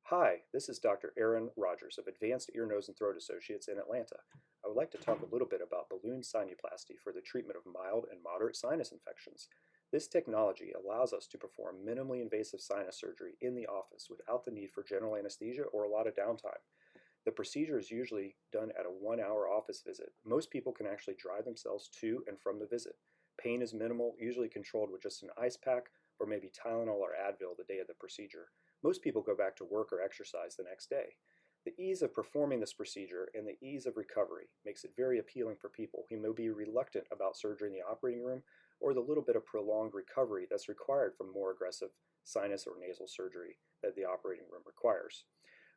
Hi, this is Dr. Aaron Rogers of Advanced Ear, Nose, and Throat Associates in Atlanta. I would like to talk a little bit about balloon sinuplasty for the treatment of mild and moderate sinus infections. This technology allows us to perform minimally invasive sinus surgery in the office without the need for general anesthesia or a lot of downtime. The procedure is usually done at a 1 hour office visit. Most people can actually drive themselves to and from the visit. Pain is minimal, usually controlled with just an ice pack or maybe Tylenol or Advil the day of the procedure. Most people go back to work or exercise the next day. The ease of performing this procedure and the ease of recovery makes it very appealing for people who may be reluctant about surgery in the operating room or the little bit of prolonged recovery that's required from more aggressive sinus or nasal surgery that the operating room requires.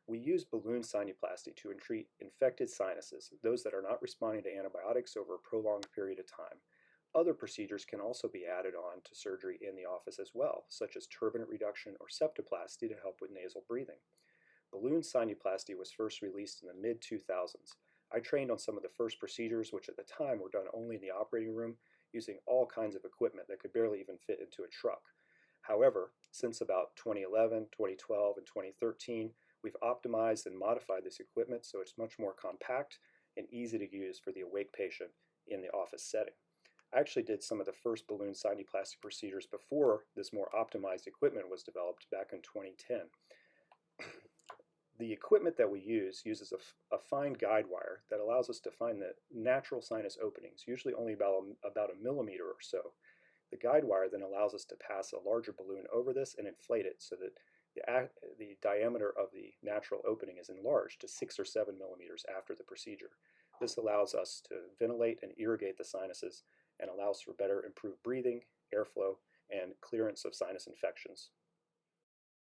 We use balloon sinuplasty to treat infected sinuses, those that are not responding to antibiotics over a prolonged period of time. Other procedures can also be added on to surgery in the office as well, such as turbinate reduction or septoplasty to help with nasal breathing. Balloon sinuplasty was first released in the mid-2000s. I trained on some of the first procedures, which at the time were done only in the operating room, using all kinds of equipment that could barely even fit into a truck. However, since about 2011, 2012, and 2013, we've optimized and modified this equipment so it's much more compact and easy to use for the awake patient in the office setting. I actually did some of the first balloon sinuplasty procedures before this more optimized equipment was developed back in 2010. The equipment that we use uses a fine guide wire that allows us to find the natural sinus openings, usually only about a millimeter or so. The guide wire then allows us to pass a larger balloon over this and inflate it so that the diameter of the natural opening is enlarged to 6 or 7 millimeters after the procedure. This allows us to ventilate and irrigate the sinuses and allows for better improved breathing, airflow, and clearance of sinus infections.